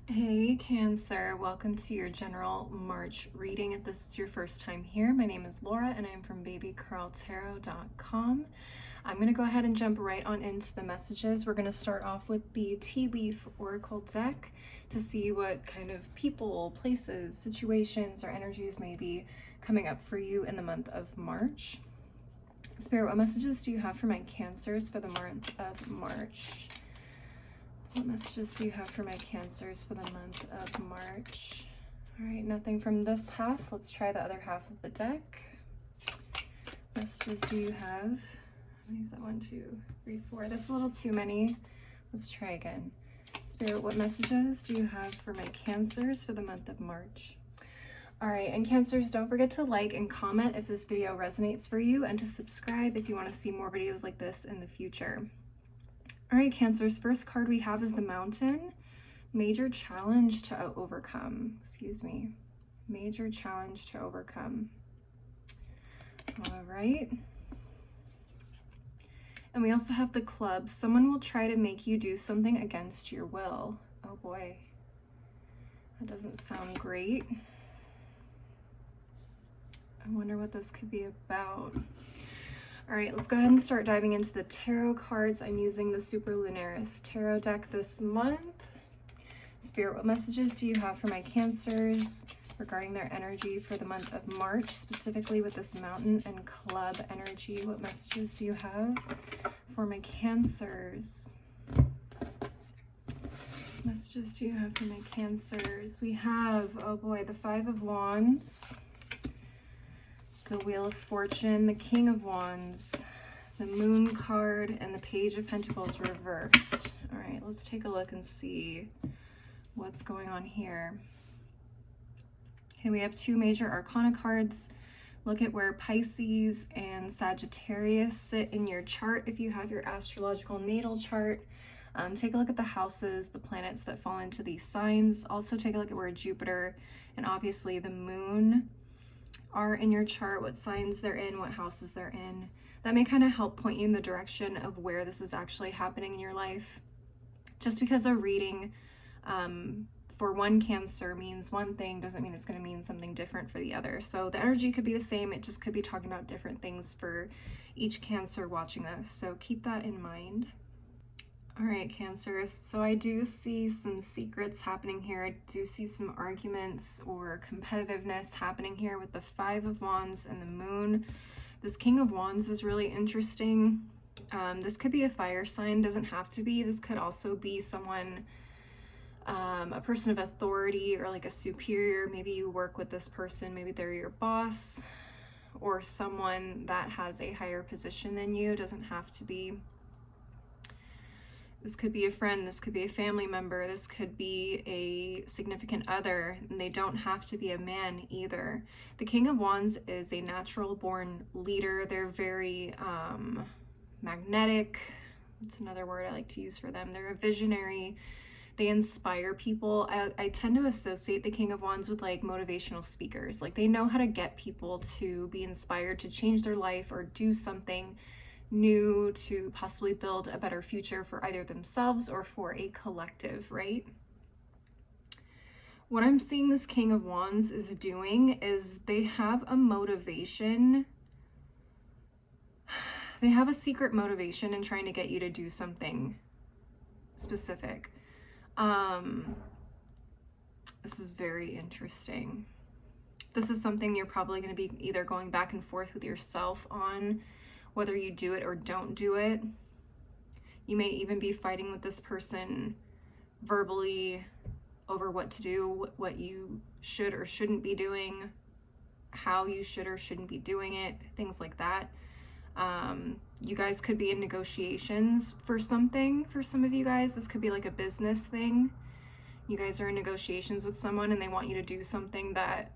Hey Cancer, welcome to your general March reading. If this is your first time here, my name is Laura and I'm from babycarltarot.com. I'm going to go ahead and jump right on into the messages. We're going to start off with the Tea Leaf Oracle deck to see what kind of people, places, situations, or energies may be coming up for you in the month of March. Spirit, what messages do you have for my Cancers for the month of March? What messages do you have for my Cancers for the month of March? All right, nothing from this half. Let's try the other half of the deck. Messages do you have? How many is that? 1, 2, 3, 4. That's a little too many. Let's try again. Spirit, what messages do you have for my Cancers for the month of March? All right, and Cancers, don't forget to like and comment if this video resonates for you, and to subscribe if you want to see more videos like this in the future. All right, Cancers, first card we have is the Mountain. Major challenge to overcome. Major challenge to overcome. All right. And we also have the Club. Someone will try to make you do something against your will. Oh boy. That doesn't sound great. I wonder what this could be about. All right, let's go ahead and start diving into the tarot cards. I'm using the Super Lunaris Tarot deck this month. Spirit, what messages do you have for my Cancers regarding their energy for the month of March, specifically with this Mountain and Club energy? What messages do you have for my Cancers? What messages do you have for my Cancers? We have, oh boy, the Five of Wands, the Wheel of Fortune, the King of Wands, the Moon card, and the Page of Pentacles reversed. All right, let's take a look and see what's going on here. Okay, we have two major arcana cards. Look at where Pisces and Sagittarius sit in your chart if you have your astrological natal chart. Take a look at the houses, the planets that fall into these signs. Also take a look at where Jupiter and obviously the Moon are in your chart, what signs they're in, what houses they're in. That may kind of help point you in the direction of where this is actually happening in your life. Just because a reading for one Cancer means one thing doesn't mean it's going to mean something different for the other. So the energy could be the same, it just could be talking about different things for each Cancer watching this. So keep that in mind. All right, Cancers, so I do see some secrets happening here. I do see some arguments or competitiveness happening here with the Five of Wands and the Moon. This King of Wands is really interesting. This could be a fire sign, doesn't have to be. This could also be someone, a person of authority or like a superior. Maybe you work with this person, maybe they're your boss, or someone that has a higher position than you. Doesn't have to be. This could be a friend, this could be a family member, this could be a significant other, and they don't have to be a man either. The King of Wands is a natural born leader. They're very magnetic. That's another word I like to use for them. They're a visionary. They inspire people. I tend to associate the King of Wands with like motivational speakers. Like they know how to get people to be inspired to change their life or do something new to possibly build a better future for either themselves or for a collective, right? What I'm seeing this King of Wands is doing is they have a motivation. They have a secret motivation in trying to get you to do something specific. This is very interesting. This is something you're probably going to be either going back and forth with yourself on, whether you do it or don't do it. You may even be fighting with this person verbally over what to do, what you should or shouldn't be doing, how you should or shouldn't be doing it, things like that. You guys could be in negotiations for something. For some of you guys, this could be like a business thing. You guys are in negotiations with someone and they want you to do something that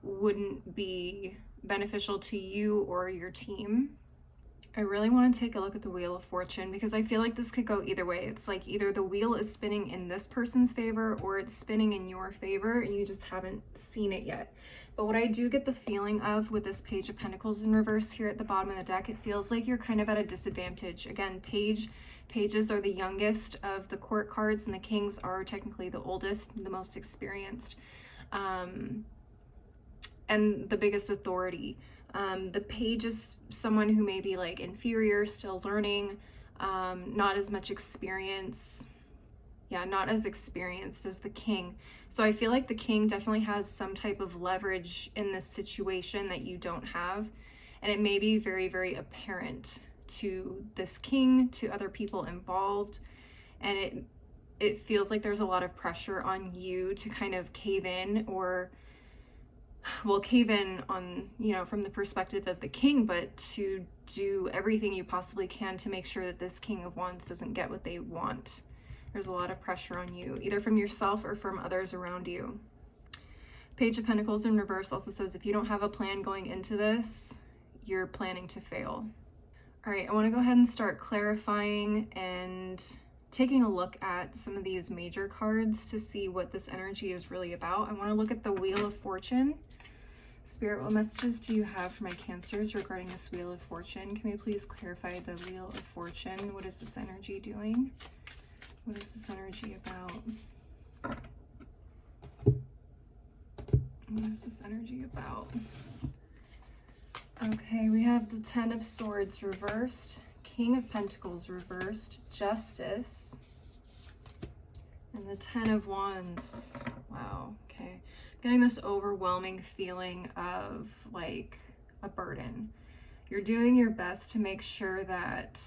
wouldn't be beneficial to you or your team. I really want to take a look at the Wheel of Fortune because I feel like this could go either way. It's like either the wheel is spinning in this person's favor or it's spinning in your favor and you just haven't seen it yet. But what I do get the feeling of with this Page of Pentacles in reverse here at the bottom of the deck, it feels like you're kind of at a disadvantage. Again, Page Pages are the youngest of the court cards, and the kings are technically the oldest, the most experienced, and the biggest authority. The page is someone who may be like inferior, still learning, not as much experience. Yeah, not as experienced as the king. So I feel like the king definitely has some type of leverage in this situation that you don't have. And it may be very, very apparent to this king, to other people involved. And it feels like there's a lot of pressure on you to kind of cave in, or, well, cave in on, you know, from the perspective of the king, but to do everything you possibly can to make sure that this King of Wands doesn't get what they want. There's a lot of pressure on you, either from yourself or from others around you. Page of Pentacles in reverse also says if you don't have a plan going into this, you're planning to fail. All right, I want to go ahead and start clarifying and taking a look at some of these major cards to see what this energy is really about. I want to look at the Wheel of Fortune. Spirit, what messages do you have for my Cancers regarding this Wheel of Fortune? Can we please clarify the Wheel of Fortune? What is this energy doing? What is this energy about? What is this energy about? Okay, we have the Ten of Swords reversed, King of Pentacles reversed, Justice, and the Ten of Wands. Wow, okay. Getting this overwhelming feeling of like a burden. You're doing your best to make sure that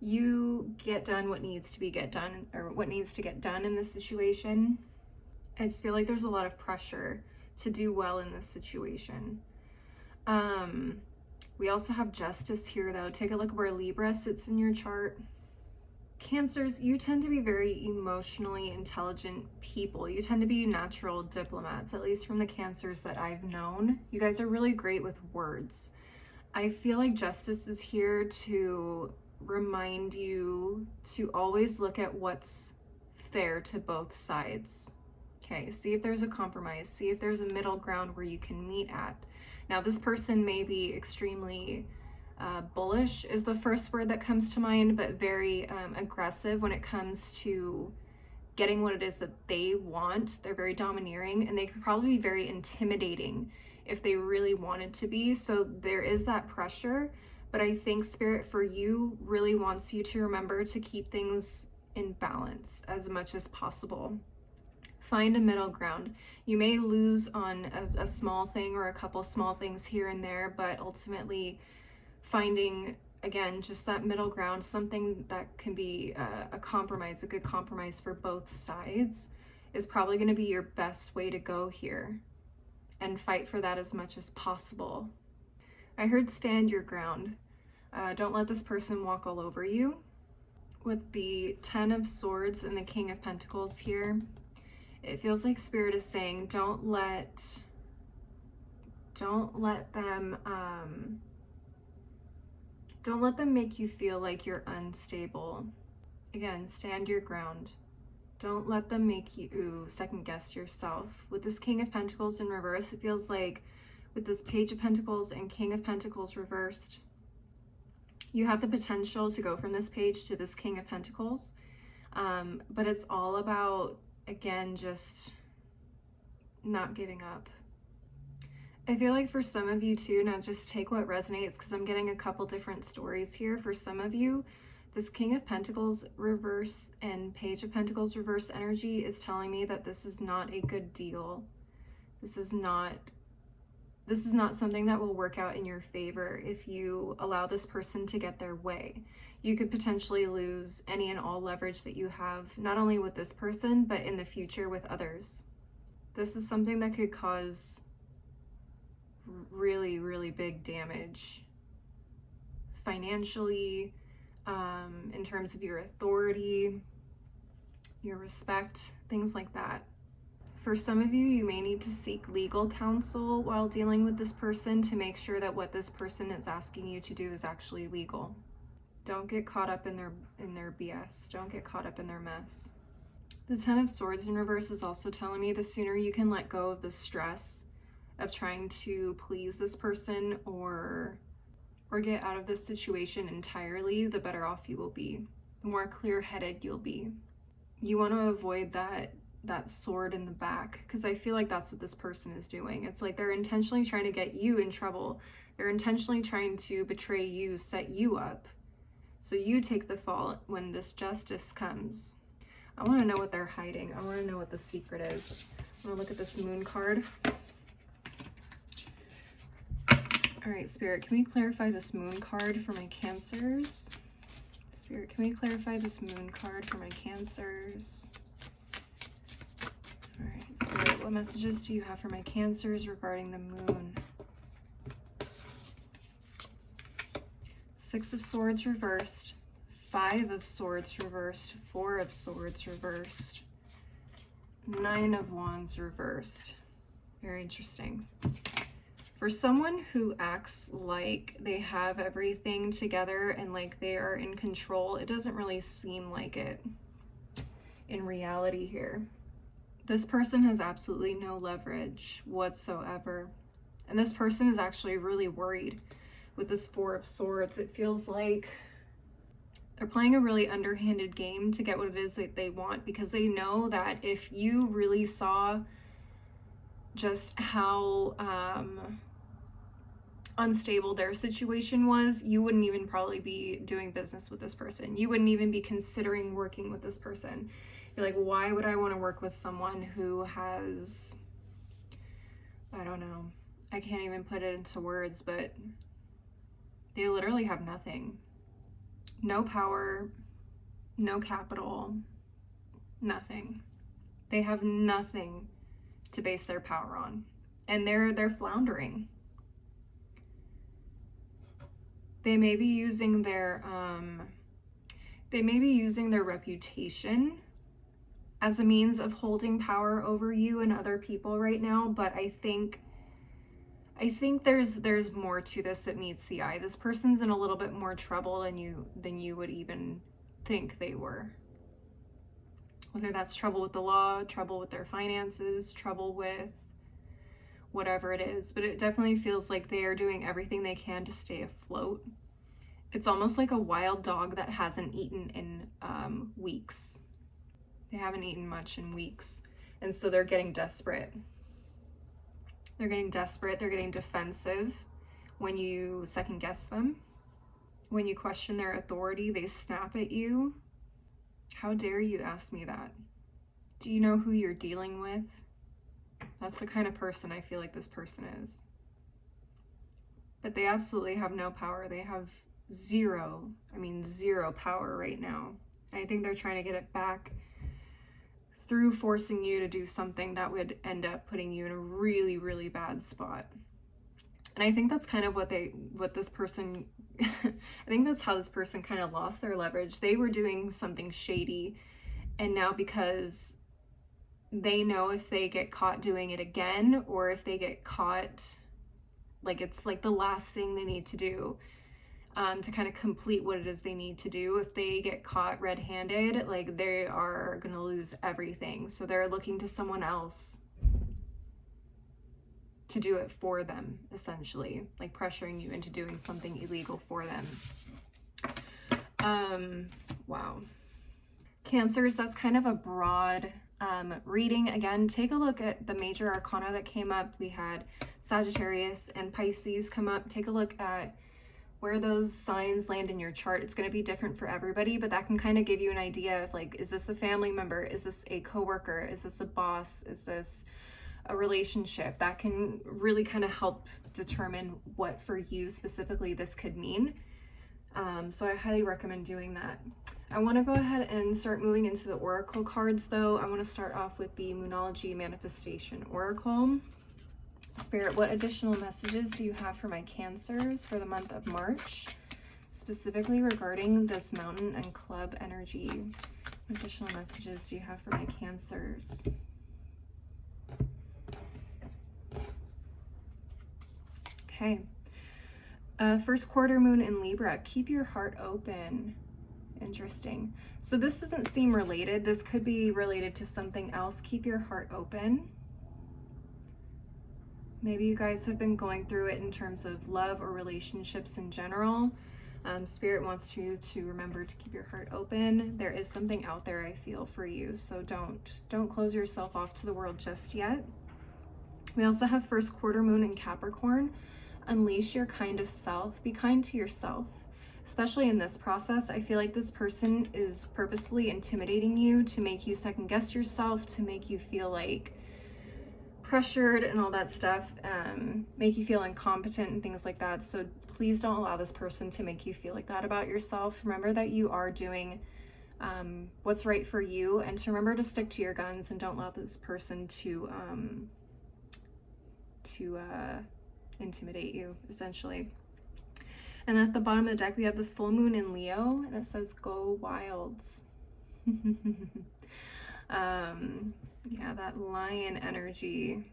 you get done what needs to be get done, or what needs to get done in this situation. I just feel like there's a lot of pressure to do well in this situation. We also have Justice here though. Take a look where Libra sits in your chart. Cancers, you tend to be very emotionally intelligent people. You tend to be natural diplomats, at least from the Cancers that I've known. You guys are really great with words. I feel like Justice is here to remind you to always look at what's fair to both sides. Okay, see if there's a compromise, see if there's a middle ground where you can meet at. Now, this person may be extremely bullish is the first word that comes to mind, but very aggressive when it comes to getting what it is that they want. They're very domineering, and they could probably be very intimidating if they really wanted to be. So there is that pressure, but I think Spirit for you really wants you to remember to keep things in balance as much as possible. Find a middle ground. You may lose on a small thing or a couple small things here and there, but ultimately finding, again, just that middle ground, something that can be a compromise, a good compromise for both sides, is probably going to be your best way to go here, and fight for that as much as possible. I heard stand your ground. Don't let this person walk all over you. With the Ten of Swords and the King of Pentacles here, it feels like Spirit is saying don't let them make you feel like you're unstable. Again, stand your ground. Don't let them make you second guess yourself. With this King of Pentacles in reverse, it feels like with this Page of Pentacles and King of Pentacles reversed, you have the potential to go from this page to this King of Pentacles. But it's all about, again, just not giving up. I feel like for some of you too, now just take what resonates, because I'm getting a couple different stories here. For some of you, this King of Pentacles reverse and Page of Pentacles reverse energy is telling me that this is not a good deal. This is not something that will work out in your favor if you allow this person to get their way. You could potentially lose any and all leverage that you have, not only with this person, but in the future with others. This is something that could cause really, really big damage financially, in terms of your authority, your respect, things like that. For some of you, you may need to seek legal counsel while dealing with this person to make sure that what this person is asking you to do is actually legal. Don't get caught up in their BS. Don't get caught up in their mess. The Ten of Swords in reverse is also telling me the sooner you can let go of the stress of trying to please this person or or get out of this situation entirely, the better off you will be. The more clear-headed you'll be. You want to avoid that sword in the back, because I feel like that's what this person is doing. It's like they're intentionally trying to get you in trouble. They're intentionally trying to betray you, set you up, so you take the fault when this justice comes. I want to know what they're hiding. I want to know what the secret is. I want to look at this moon card. All right, Spirit, can we clarify this moon card for my Cancers? Spirit, can we clarify this moon card for my Cancers? All right, Spirit, what messages do you have for my Cancers regarding the moon? Six of Swords reversed, Five of Swords reversed, Four of Swords reversed, Nine of Wands reversed. Very interesting. For someone who acts like they have everything together and like they are in control, it doesn't really seem like it in reality here. This person has absolutely no leverage whatsoever. And this person is actually really worried with this Four of Swords. It feels like they're playing a really underhanded game to get what it is that they want, because they know that if you really saw just how unstable their situation was, you wouldn't even probably be doing business with this person. You wouldn't even be considering working with this person. You're like, why would I want to work with someone who has, I don't know, I can't even put it into words, but they literally have nothing. No power, no capital, nothing. They have nothing to base their power on. And they're floundering. They may be using their reputation as a means of holding power over you and other people right now, but I think there's more to this that meets the eye. This person's in a little bit more trouble than you would even think they were. Whether that's trouble with the law, trouble with their finances, trouble with whatever it is, but it definitely feels like they are doing everything they can to stay afloat. It's almost like a wild dog that hasn't eaten in weeks. They haven't eaten much in weeks, and so they're getting desperate. They're getting desperate, they're getting defensive. When you second guess them, when you question their authority, they snap at you. How dare you ask me that? Do you know who you're dealing with? That's the kind of person I feel like this person is. But they absolutely have no power. They have zero power right now. I think they're trying to get it back through forcing you to do something that would end up putting you in a really, really bad spot. And I think that's kind of what this person, I think that's how this person kind of lost their leverage. They were doing something shady, and now because they know if they get caught doing it again, or if they get caught, like it's like the last thing they need to do to kind of complete what it is they need to do. If they get caught red-handed, like they are going to lose everything. So they're looking to someone else to do it for them, essentially, like pressuring you into doing something illegal for them. Wow. Cancers, that's kind of a broad reading. Again, take a look at the major arcana that came up. We had Sagittarius and Pisces come up. Take a look at where those signs land in your chart. It's going to be different for everybody, but that can kind of give you an idea of like, is this a family member? Is this a coworker? Is this a boss? Is this a relationship? That can really kind of help determine what for you specifically this could mean. So I highly recommend doing that. I want to go ahead and start moving into the oracle cards though. I want to start off with the Moonology Manifestation Oracle. Spirit, what additional messages do you have for my Cancers for the month of March, specifically regarding this Mountain and Club energy? What additional messages do you have for my Cancers? Okay. First quarter moon in Libra. Keep your heart open. Interesting. So this doesn't seem related. This could be related to something else. Keep your heart open. Maybe you guys have been going through it in terms of love or relationships in general. Spirit wants you to remember to keep your heart open. There is something out there, I feel, for you. So don't close yourself off to the world just yet. We also have first quarter moon in Capricorn. Unleash your kind of self. Be kind to yourself. Especially in this process, I feel like this person is purposefully intimidating you to make you second guess yourself, to make you feel like pressured and all that stuff, make you feel incompetent and things like that. So please don't allow this person to make you feel like that about yourself. Remember that you are doing what's right for you, and to remember to stick to your guns and don't allow this person to intimidate you, essentially. And at the bottom of the deck, we have the full moon in Leo, and it says, go wilds. Yeah, that lion energy.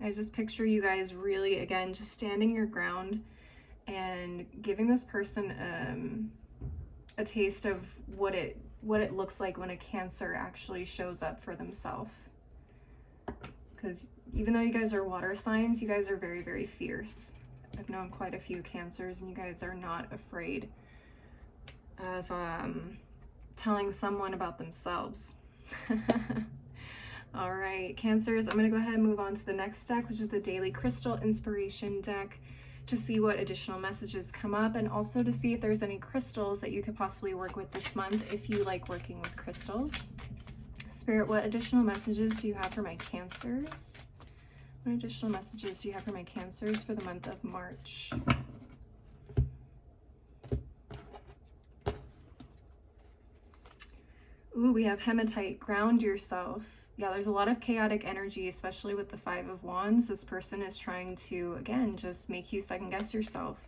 I just picture you guys really, again, just standing your ground and giving this person a taste of what it looks like when a Cancer actually shows up for themselves. Because even though you guys are water signs, you guys are very, very fierce. I've known quite a few Cancers, and you guys are not afraid of telling someone about themselves. All right, Cancers, I'm going to go ahead and move on to the next deck, which is the Daily Crystal Inspiration deck, to see what additional messages come up, and also to see if there's any crystals that you could possibly work with this month if you like working with crystals. Spirit, what additional messages do you have for my Cancers? What additional messages do you have for my Cancers for the month of March? Ooh, we have Hematite, ground yourself. Yeah, there's a lot of chaotic energy, especially with the Five of Wands. This person is trying to, again, just make you second guess yourself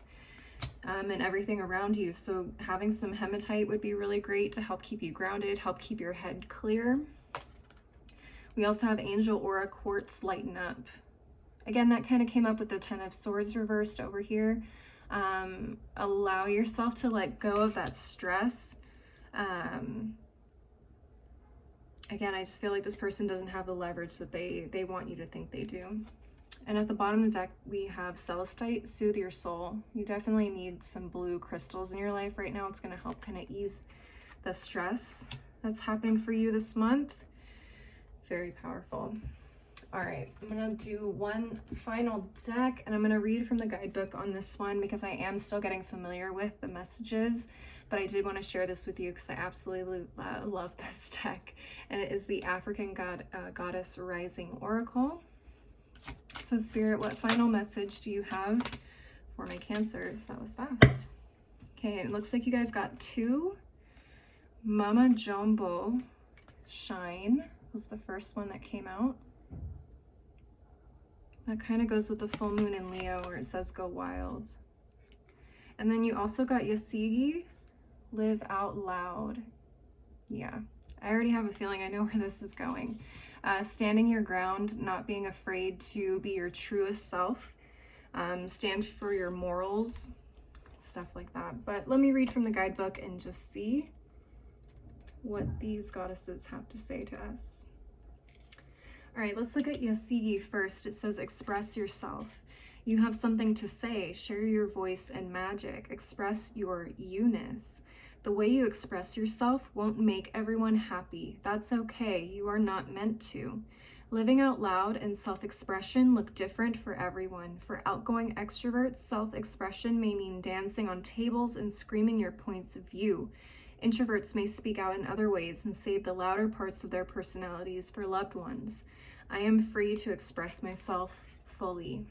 and everything around you. So having some Hematite would be really great to help keep you grounded, help keep your head clear. We also have Angel Aura Quartz, lighten up. Again, that kind of came up with the Ten of Swords reversed over here. Allow yourself to let go of that stress. Again, I just feel like this person doesn't have the leverage that they want you to think they do. And at the bottom of the deck, we have Celestite, soothe your soul. You definitely need some blue crystals in your life right now. It's going to help kind of ease the stress that's happening for you this month. Very powerful. All right, I'm going to do one final deck, and I'm going to read from the guidebook on this one because I am still getting familiar with the messages, but I did want to share this with you because I absolutely love this deck, and it is the African Goddess Rising Oracle. So Spirit, what final message do you have for my Cancers? That was fast. Okay, it looks like you guys got 2. Mama Jumbo Shine was the first one that came out. That kind of goes with the full moon in Leo where it says go wild. And then you also got Yasigi, live out loud. Yeah, I already have a feeling I know where this is going. Standing your ground, not being afraid to be your truest self. Stand for your morals, stuff like that. But let me read from the guidebook and just see what these goddesses have to say to us. All right, let's look at Yasigi first. It says, express yourself. You have something to say. Share your voice and magic. Express your you-ness. The way you express yourself won't make everyone happy. That's okay. You are not meant to. Living out loud and self-expression look different for everyone. For outgoing extroverts, self-expression may mean dancing on tables and screaming your points of view. Introverts may speak out in other ways and save the louder parts of their personalities for loved ones. I am free to express myself fully.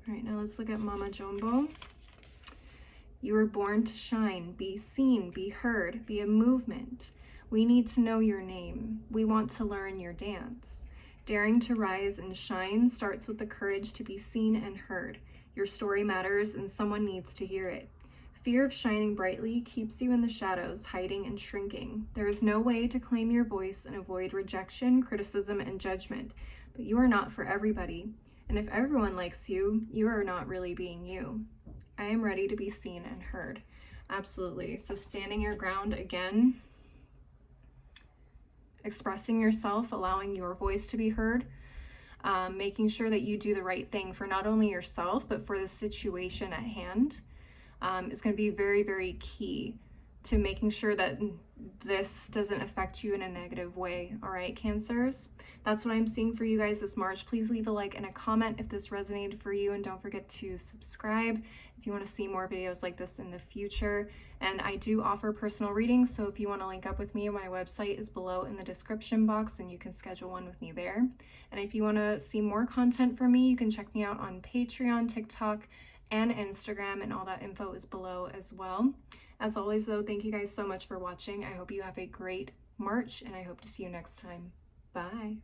All right, now let's look at Mama Jumbo. You were born to shine, be seen, be heard, be a movement. We need to know your name. We want to learn your dance. Daring to rise and shine starts with the courage to be seen and heard. Your story matters and someone needs to hear it. Fear of shining brightly keeps you in the shadows, hiding and shrinking. There is no way to claim your voice and avoid rejection, criticism, and judgment. But you are not for everybody. And if everyone likes you, you are not really being you. I am ready to be seen and heard. Absolutely. So standing your ground again, expressing yourself, allowing your voice to be heard. making sure that you do the right thing for not only yourself, but for the situation at hand is going to be very, very key to making sure that this doesn't affect you in a negative way. All right, Cancers, that's what I'm seeing for you guys this March. Please leave a like and a comment if this resonated for you, and don't forget to subscribe if you want to see more videos like this in the future. And I do offer personal readings, so if you want to link up with me, my website is below in the description box and you can schedule one with me there. And if you want to see more content from me, you can check me out on Patreon, TikTok, and Instagram, and all that info is below as well. As always though, thank you guys so much for watching. I hope you have a great March, and I hope to see you next time. Bye.